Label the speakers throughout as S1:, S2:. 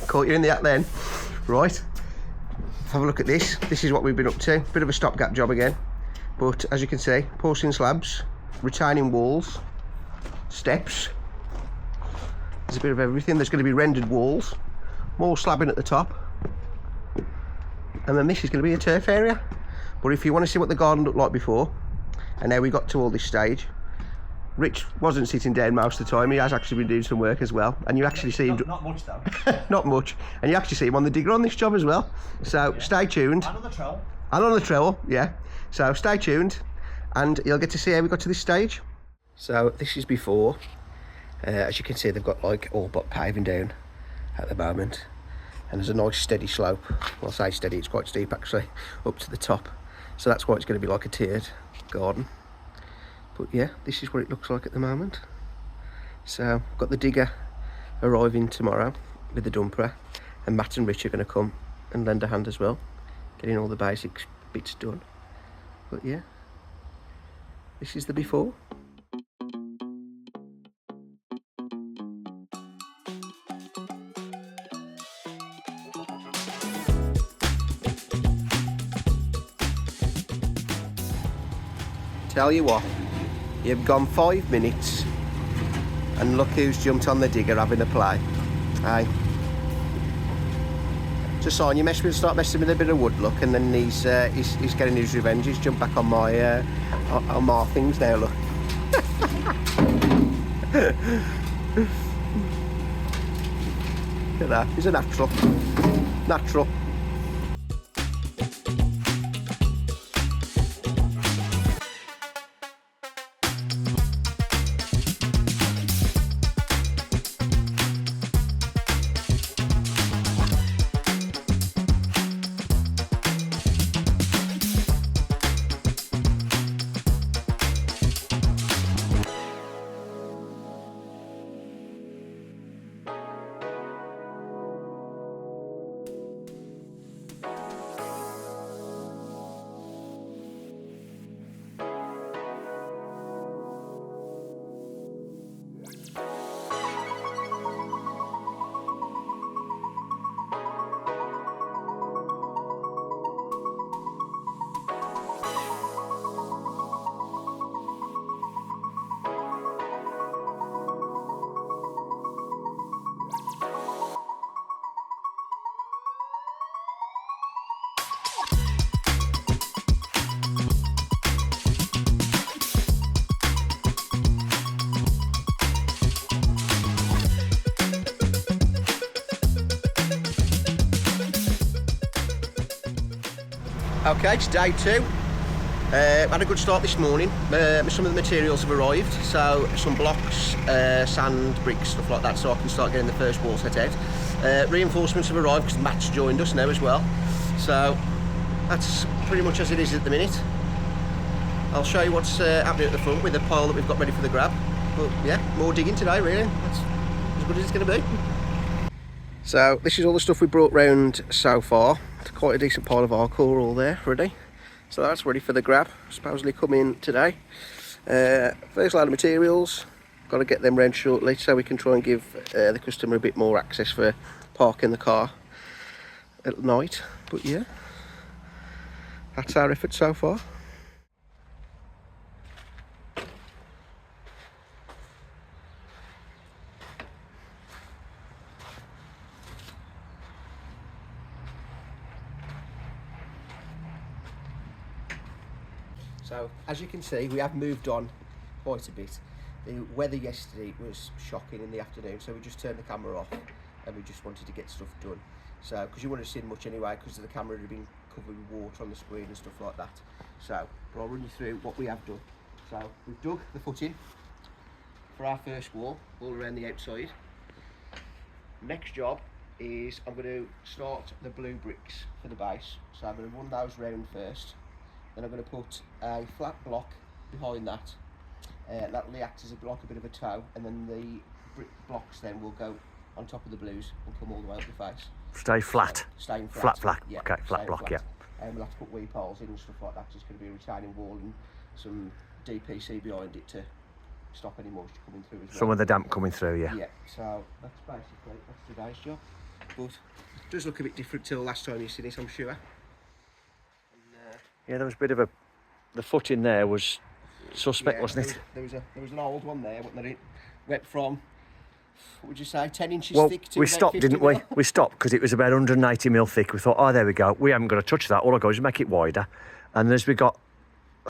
S1: Caught you in the act then. Right, have a look at this. This is what we've been up to. Bit of a stopgap job again. But as you can see, porcelain slabs, retaining walls, steps. There's a bit of everything. There's going to be rendered walls, more slabbing at the top. And then this is going to be a turf area. But if you want to see what the garden looked like before, and now we got to all this stage, Rich wasn't sitting down most of the time. He has actually been doing some work as well. And you actually see him...
S2: Not much though.
S1: Not much. And you actually see him on the digger on this job as well. So yeah. Stay tuned.
S2: And on the trowel.
S1: And on the trowel, yeah. So stay tuned and you'll get to see how we got to this stage. So this is before. As you can see, they've got like all but paving down at the moment. And there's a nice steady slope. Well, I say steady, it's quite steep actually, up to the top. So that's why it's going to be like a tiered garden. But yeah, this is what it looks like at the moment. So I've got the digger arriving tomorrow with the dumper, and Matt and Rich are going to come and lend a hand as well, getting all the basic bits done. But yeah, this is the before. Tell you what, you've gone 5 minutes and look who's jumped on the digger having a play. Hey, it's a sign you start messing with a bit of wood, look, and then he's getting his revenge. He's jumped back on my things now, look. Look at that, he's a natural. Natural. Okay, it's day 2. Had a good start this morning. Some of the materials have arrived, so some blocks, sand, bricks, stuff like that, so I can start getting the first wall set out. Reinforcements have arrived because Matt's joined us now as well. So that's pretty much as it is at the minute. I'll show you what's happening at the front with the pile that we've got ready for the grab. But yeah, more digging today really. That's as good as it's going to be. So this is all the stuff we brought round so far. It's quite a decent pile of hardcore all there ready. So that's ready for the grab. Supposedly come in today. First load of materials. Got to get them round shortly so we can try and give the customer a bit more access for parking the car at night. But yeah, that's our effort so far. So as you can see, we have moved on quite a bit. The weather yesterday was shocking in the afternoon, so we just turned the camera off and we just wanted to get stuff done. So because you wouldn't have seen much anyway because the camera had been covered with water on the screen and stuff like that. So but I'll run you through what we have done. So we've dug the footing for our first wall all around the outside. Next job is I'm going to start the blue bricks for the base. So I'm going to run those round first. Then I'm going to put a flat block behind that. That'll act as like a bit of a toe, and then the brick blocks then will go on top of the blues and come all the way up the face.
S3: Stay flat.
S1: Staying flat.
S3: Flat.
S1: Yeah,
S3: okay, flat block.
S1: Flat.
S3: Yeah.
S1: And we'll have to put wee piles in and stuff like that. It's going to be a retaining wall and some DPC behind it to stop any moisture coming through as well.
S2: Some of the damp coming through, yeah.
S1: Yeah, so that's basically, that's today's job. But it does look a bit different till last time you seen it, I'm sure. And,
S2: yeah, there was a bit of the foot in there was suspect, wasn't it?
S1: There was an old one there, wasn't there? It went from, what would you say, 10 inches
S2: Well,
S1: thick to
S2: we
S1: about
S2: stopped,
S1: 50
S2: didn't we?
S1: mil.
S2: We stopped because it was about 180 mil thick. We thought, oh, there we go. We haven't got to touch that. All I got is make it wider. And as we got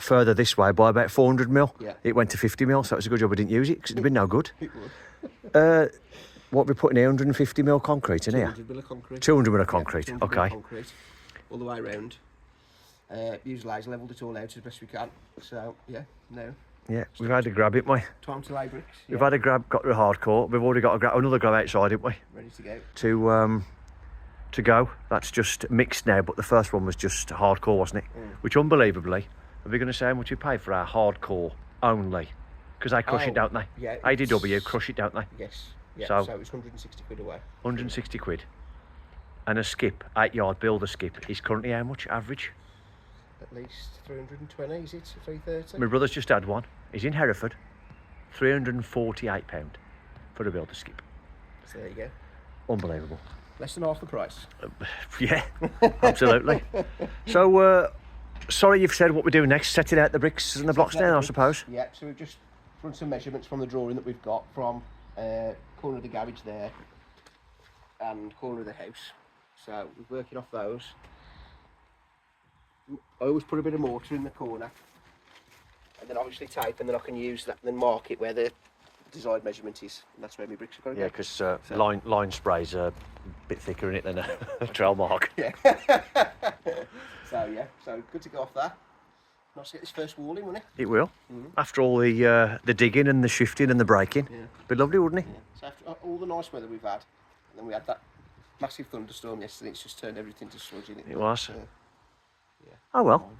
S2: further this way by about 400 mil, it went to 50 mil. So it was a good job we didn't use it because it'd have been no good.
S1: It would.
S2: What are we putting here? 150 mil concrete in here?
S1: 200 mil of concrete.
S2: 200 mil of concrete,
S1: 200 mil
S2: okay.
S1: of concrete, all the way around. Used laser, levelled it all out as best we can. So, yeah, no.
S2: Yeah, we've had a grab, haven't we?
S1: Time to lay bricks.
S2: We've had a grab, got to a hardcore. We've already got another grab outside, haven't we?
S1: Ready to go.
S2: To go. That's just mixed now, but the first one was just hardcore, wasn't it? Which, unbelievably, are we going to say how much you pay for our hardcore only? Because they crush it, don't they?
S1: Yeah.
S2: ADW crush it, don't they?
S1: Yes. Yeah,
S2: So
S1: so it's 160 quid away.
S2: 160 quid. And a skip, 8-yard builder skip, is currently how much average?
S1: At least 320, is it? 330?
S2: My brother's just had one. He's in Hereford. £348 for a builder skip.
S1: So there you go.
S2: Unbelievable.
S1: Less than half the price.
S2: Yeah, absolutely. So, sorry you've said what we're doing next. Setting out the bricks and the blocks down, I suppose.
S1: Yeah, so we've just run some measurements from the drawing that we've got from corner of the garage there and corner of the house. So we're working off those. I always put a bit of mortar in the corner and then obviously tape, and then I can use that and then mark it where the desired measurement is, and that's where my bricks are going to
S2: go. Yeah, because line spray's a bit thicker in it than a trail mark.
S1: Yeah. So good to go off there. Nice to get this first wall in, won't it?
S2: It will. After all the digging and the shifting and the breaking.
S1: Yeah.
S2: Be lovely, wouldn't it?
S1: Yeah. So after all the nice weather we've had, and then we had that massive thunderstorm yesterday, it's just turned everything to sludge in it.
S2: It was.
S1: Yeah.
S2: Oh well.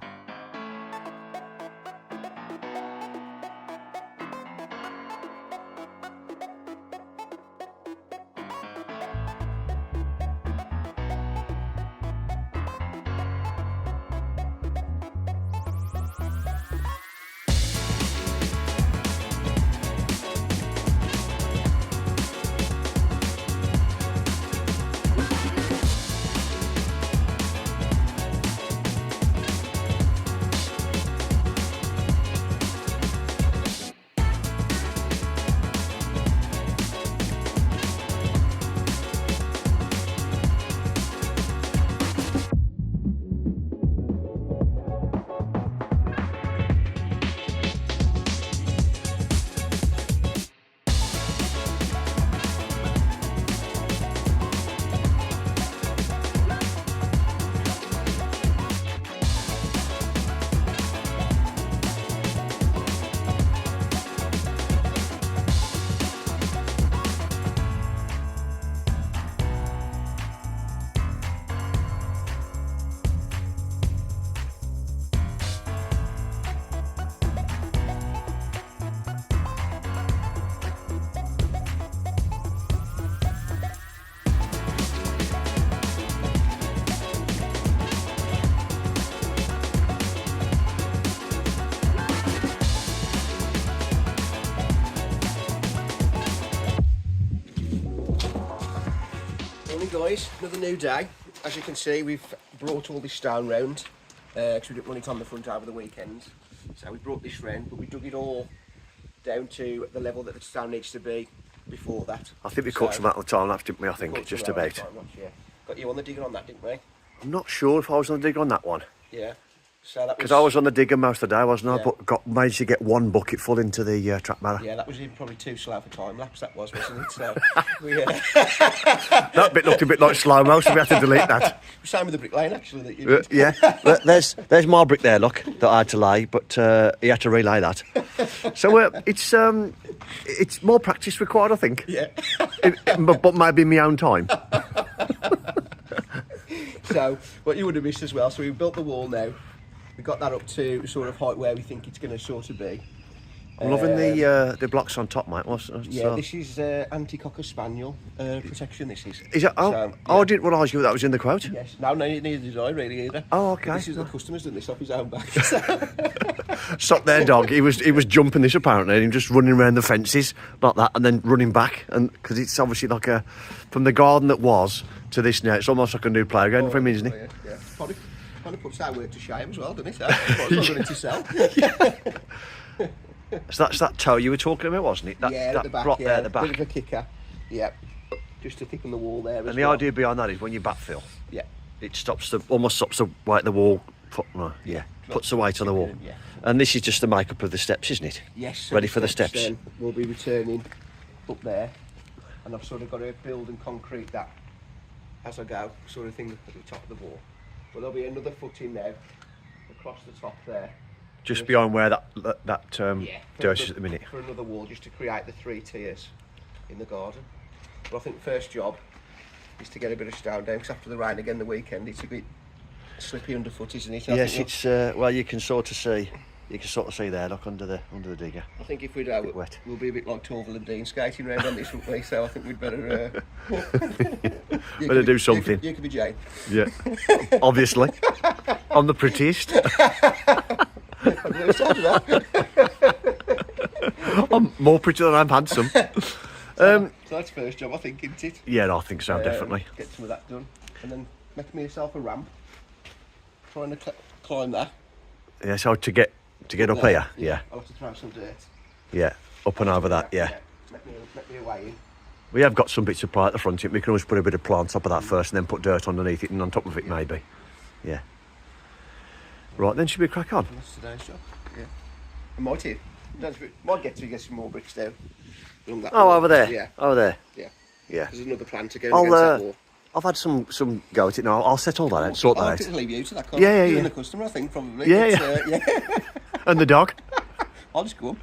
S1: Guys, another new day. As you can see, we've brought all this stone round because we didn't want it on the front over the weekend. So we brought this round, but we dug it all down to the level that the stone needs to be before that.
S2: I think we caught some out of the time lapse, didn't we? I think just about.
S1: Yeah. Got you on the digger on that, didn't we?
S2: I'm not sure if I was on the dig on that one.
S1: Yeah. So that
S2: because I was on the digger most of the day, wasn't I? But managed to get one bucket full into the trap barrow.
S1: Yeah, that was even probably too slow for time lapse. That wasn't it? So
S2: that bit looked a bit like slow-mo, so we had to delete that.
S1: Same with the brick lane, actually. That you did.
S2: Yeah, there's my brick there. Look, that I had to lay, but he had to relay that. So it's more practice required, I think.
S1: Yeah.
S2: but maybe in my own time.
S1: So what you would have missed as well. So we built the wall now. We got that up to sort of height where we think it's going to sort of be,
S2: I'm loving the blocks on top, mate.
S1: Yeah, this is anti-cocker spaniel protection. This is.
S2: Is it? Oh,
S1: So,
S2: I didn't realise that was in the quote.
S1: Yes. No, neither did I really either.
S2: Oh, okay.
S1: But this is the customer's done this off his own back. So.
S2: Stop there, dog. He was jumping this apparently, and just running around the fences like that, and then running back, and because it's obviously like from the garden that was to this now, it's almost like a new playground for him, isn't it?
S1: Yeah. Probably puts our work to shame as well, doesn't it? It's not running to sell.
S2: So that's that toe you were talking about, wasn't it? That
S1: at the back,
S2: block there, the back.
S1: Bit of a kicker. Yeah. Just to thicken the wall there.
S2: And the idea behind that is when you backfill, it almost stops the weight of the wall. Puts the weight on the wall.
S1: Yeah.
S2: And this is just the makeup of the steps, isn't it?
S1: Yes. So
S2: ready for the steps.
S1: We'll be returning up there, and I've sort of got to build and concrete that as I go, sort of thing at the top of the wall. But there'll be another footing now across the top there.
S2: Just behind where that dirt is at the minute.
S1: For another wall, just to create the 3 tiers in the garden. But I think the first job is to get a bit of stone down, because after the rain again the weekend, it's a bit slippy underfoot, isn't it?
S2: Yes, it's well, you can sort of see there, look under the digger.
S1: I think if we do, we'll be a bit like Torval and Dean skating around on this, won't we? So I think we'd better
S2: better do something.
S1: You could be Jane.
S2: Yeah, obviously, I'm the prettiest.
S1: I've never started that.
S2: I'm more pretty than I'm handsome.
S1: So that's first job, I think, isn't it?
S2: Yeah, I think so, definitely.
S1: Get some of that done, and then make myself a ramp. Trying to climb that.
S2: Yeah, so to get up here, yeah.
S1: I'll have to throw some dirt.
S2: Yeah, up and over that, yeah.
S1: Make me a way in.
S2: We have got some bits of ply at the front. We can always put a bit of ply on top of that first, and then put dirt underneath it and on top of it, maybe. Yeah. Right, then should we crack on?
S1: That's today's job. Yeah. I might here. Might get some more bricks down.
S2: Over there.
S1: Yeah.
S2: Over there.
S1: Yeah.
S2: Yeah.
S1: There's another plan to go against that wall.
S2: I've had some go at it now. I'll set all that out, sort that out.
S1: I'll leave you to that.
S2: Yeah.
S1: You and the customer, I think, probably.
S2: Yeah. And the dog.
S1: I'll just go.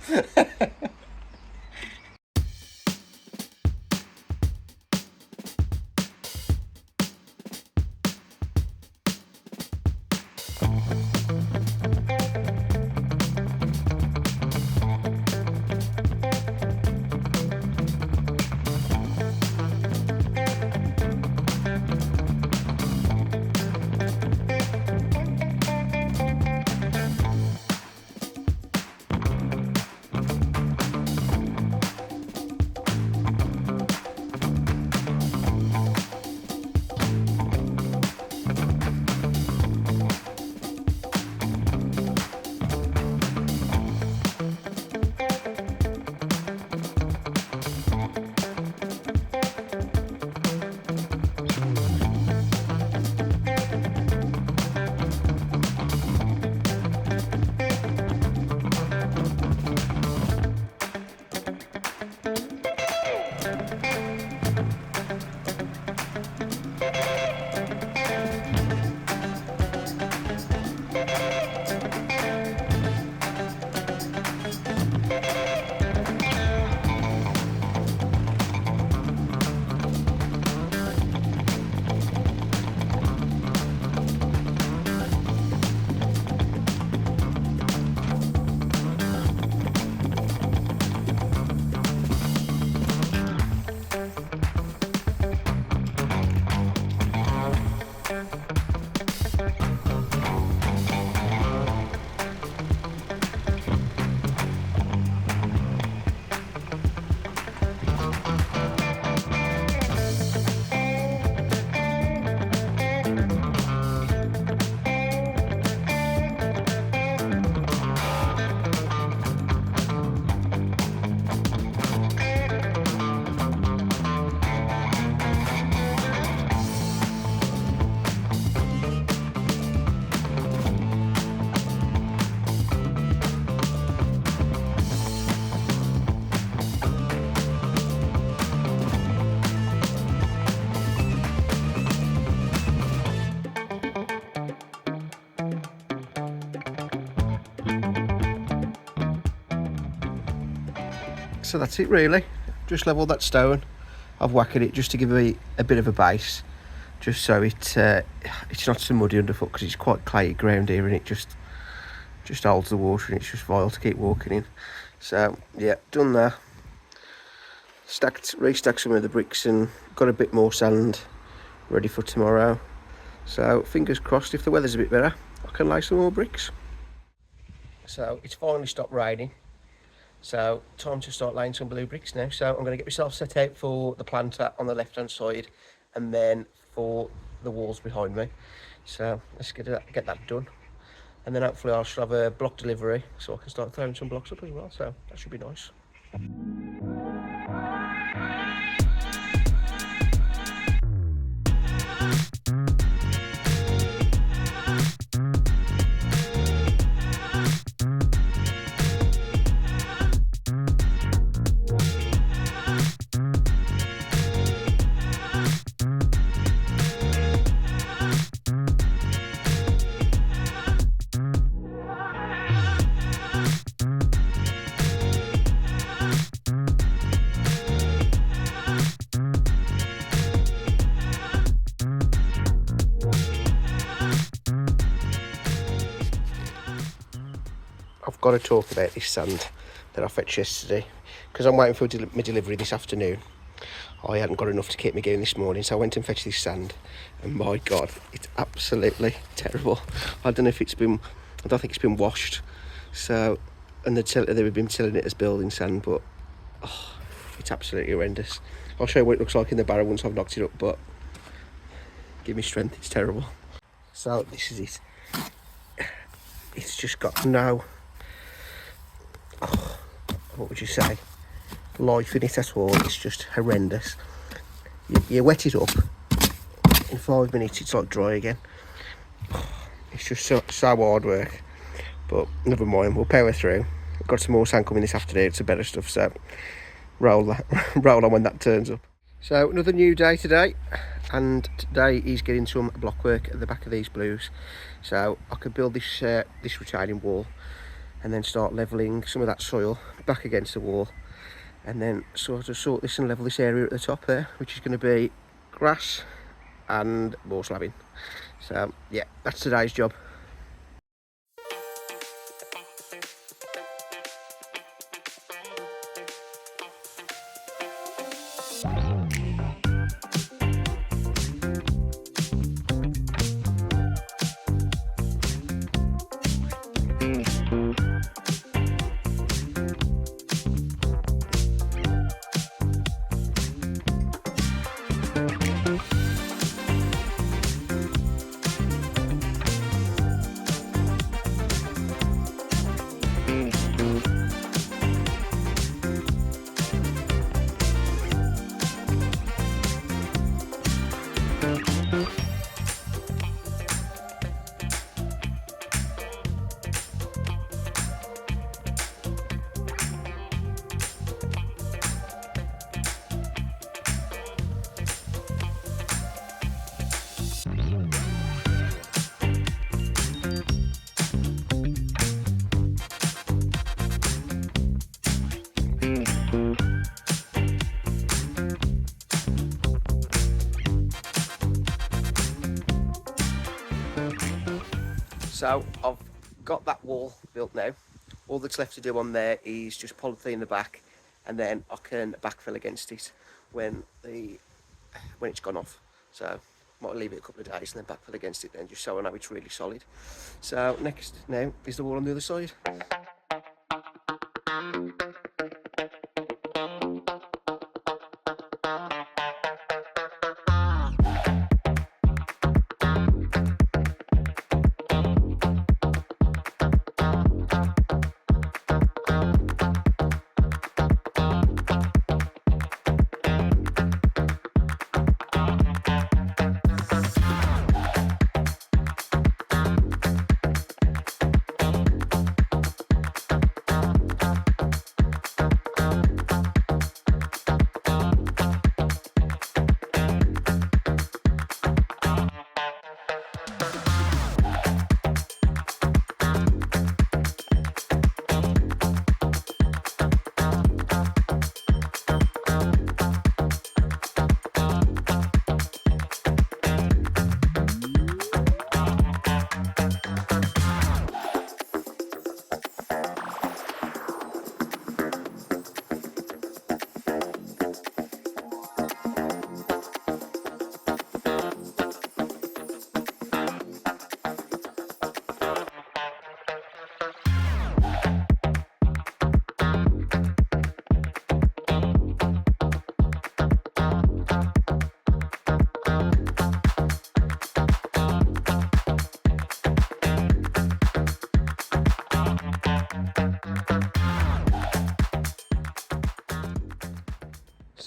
S1: So that's it really. Just level that stone. I've whacked it just to give me a bit of a base, just so it's not so muddy underfoot, because it's quite clayey ground here, and it just holds the water, and it's just vile to keep walking in. So yeah, done that. Restacked some of the bricks and got a bit more sand ready for tomorrow. So fingers crossed, if the weather's a bit better, I can lay some more bricks. So it's finally stopped raining. So time to start laying some blue bricks now. So I'm going to get myself set out for the planter on the left hand side and then for the walls behind me. So let's get that done. And then hopefully I should have a block delivery so I can start throwing some blocks up as well. So that should be nice. I've got to talk about this sand that I fetched yesterday because I'm waiting for my delivery this afternoon. I hadn't got enough to keep me going this morning, so I went and fetched this sand, and my God, it's absolutely terrible. I don't think it's been washed. So, and they've been selling it as building sand, but it's absolutely horrendous. I'll show you what it looks like in the barrel once I've knocked it up, but give me strength, it's terrible. So this is it. It's just got no, what would you say, life in it at all. It's just horrendous. You wet it up, in 5 minutes it's like dry again. It's just so hard work, but never mind, we'll power through. Got some more sand coming this afternoon, some better stuff, so roll on when that turns up. So another new day today, and today is getting some blockwork at the back of these blues, so I could build this retaining wall and then start levelling some of that soil back against the wall, and then sort this and level this area at the top there, which is going to be grass and more slabbing. So yeah, that's today's job. So I've got that wall built now. All that's left to do on there is just polythene the back, and then I can backfill against it when it's gone off. So might leave it a couple of days and then backfill against it then, just so I know it's really solid. So next now is the wall on the other side.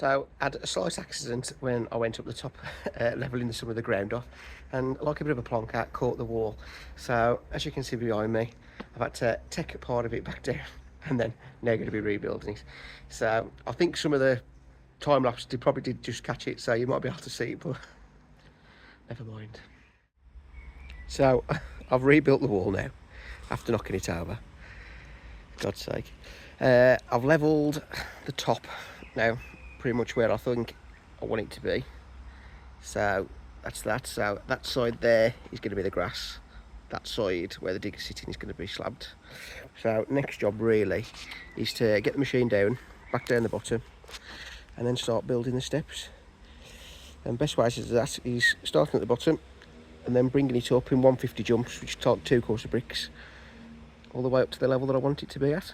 S1: So I had a slight accident when I went up the top, levelling some of the ground off, and like a bit of a plonker, caught the wall. So as you can see behind me, I've had to take a part of it back down, and then now going to be rebuilding it. So I think some of the time lapse probably did just catch it, so you might be able to see it, but never mind. So I've rebuilt the wall now after knocking it over. For God's sake. I've levelled the top now, pretty much where I think I want it to be. So that's that. So that side there is going to be the grass. That side where the digger's sitting is going to be slabbed. So next job really is to get the machine down, back down the bottom, and then start building the steps. And best ways to do that is starting at the bottom and then bringing it up in 150 jumps, which is 2 course of bricks, all the way up to the level that I want it to be at.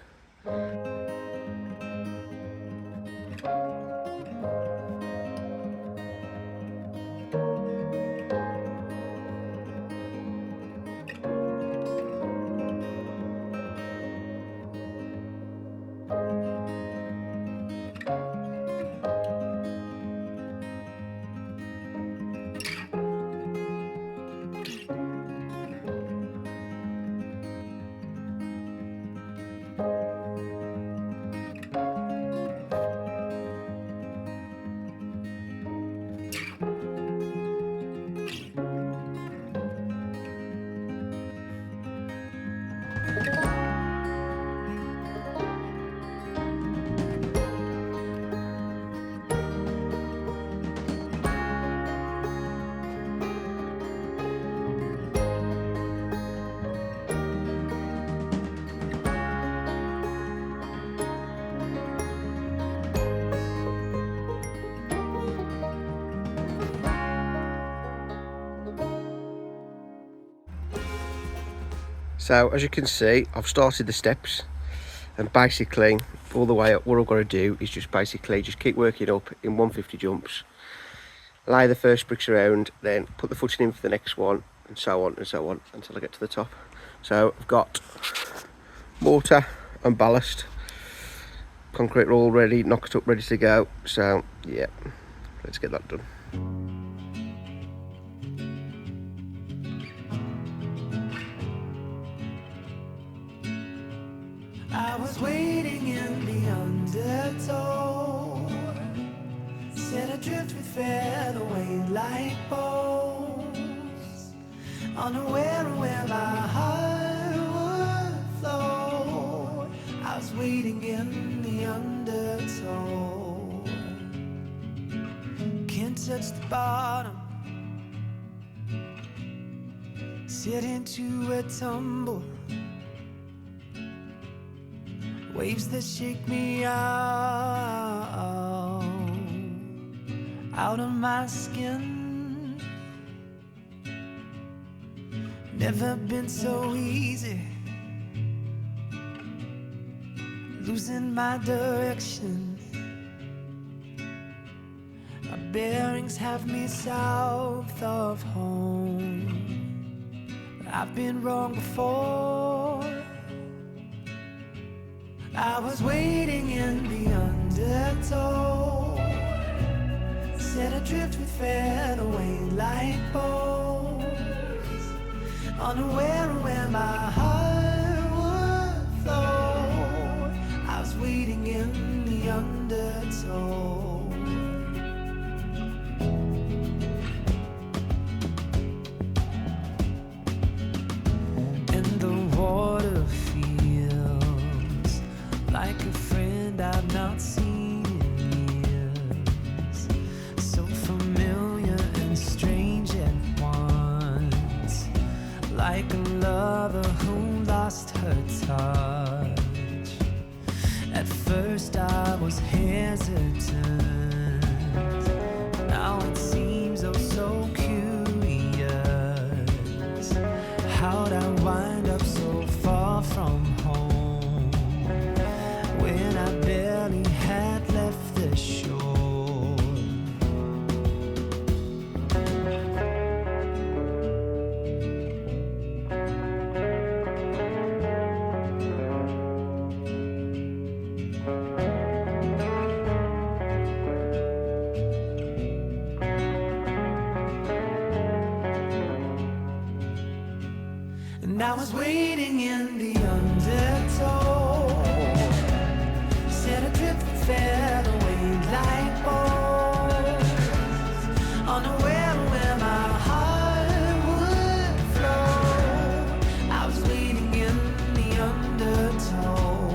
S1: So as you can see, I've started the steps, and basically all the way up, what I've got to do is just keep working up in 150 jumps, lay the first bricks around, then put the footing in for the next one, and so on until I get to the top. So I've got mortar and ballast, concrete all ready, knocked up, ready to go. So yeah, let's get that done.
S3: I was waiting in the undertow, set adrift with featherweight like bows, unaware of where my heart would flow. I was waiting in the undertow, can't touch the bottom, sit into a tumble, waves that shake me out of my skin. Never been so easy, losing my direction. My bearings have me south of home, but I've been wrong before. I was waiting in the undertow, set adrift with featherweight like bows, unaware of where my heart would flow. I was waiting in the undertow. And the water feels like a friend I've not seen in years, so familiar and strange at once, like a lover who lost her touch. At first I was hesitant, now it seems oh so curious. How'd I wind up so far from home when I barely had left the shore? light bulbs, unaware where my heart would flow. I was waiting in the undertow,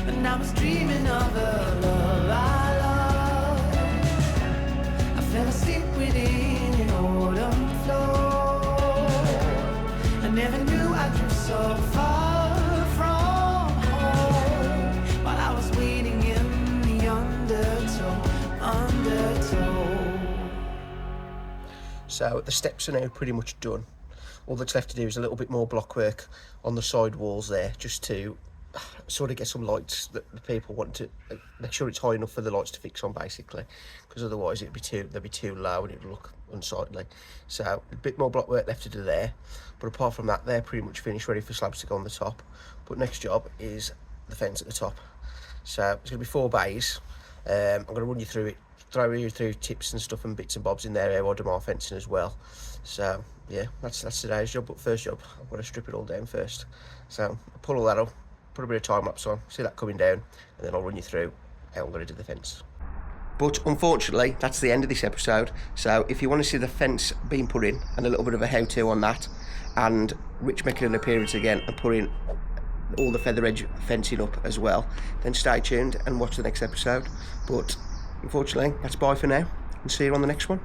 S3: and I was dreaming of a love I loved. I fell asleep within an autumn flow. I never knew I drew so far from home, while I was waiting in the undertow.
S1: So the steps are now pretty much done. All that's left to do is a little bit more block work on the side walls there, just to sort of get some lights that the people want to make sure it's high enough for the lights to fix on, basically, because otherwise they'd be too low and it'd look unsightly. So a bit more block work left to do there, but apart from that, they're pretty much finished, ready for slabs to go on the top. But next job is the fence at the top. So it's going to be 4 bays. I'm going to run you through it, throw you through tips and stuff and bits and bobs in there, air Audemars fencing as well. So yeah, that's today's job. But first job, I've got to strip it all down first. So I'll pull all that up, put a bit of time lapse on, see that coming down, and then I'll run you through how I'm going to do the fence. But unfortunately, that's the end of this episode. So if you want to see the fence being put in and a little bit of a how-to on that, and Rich making an appearance again and putting all the feather edge fencing up as well, then stay tuned and watch the next episode. But unfortunately, that's bye for now, and see you on the next one.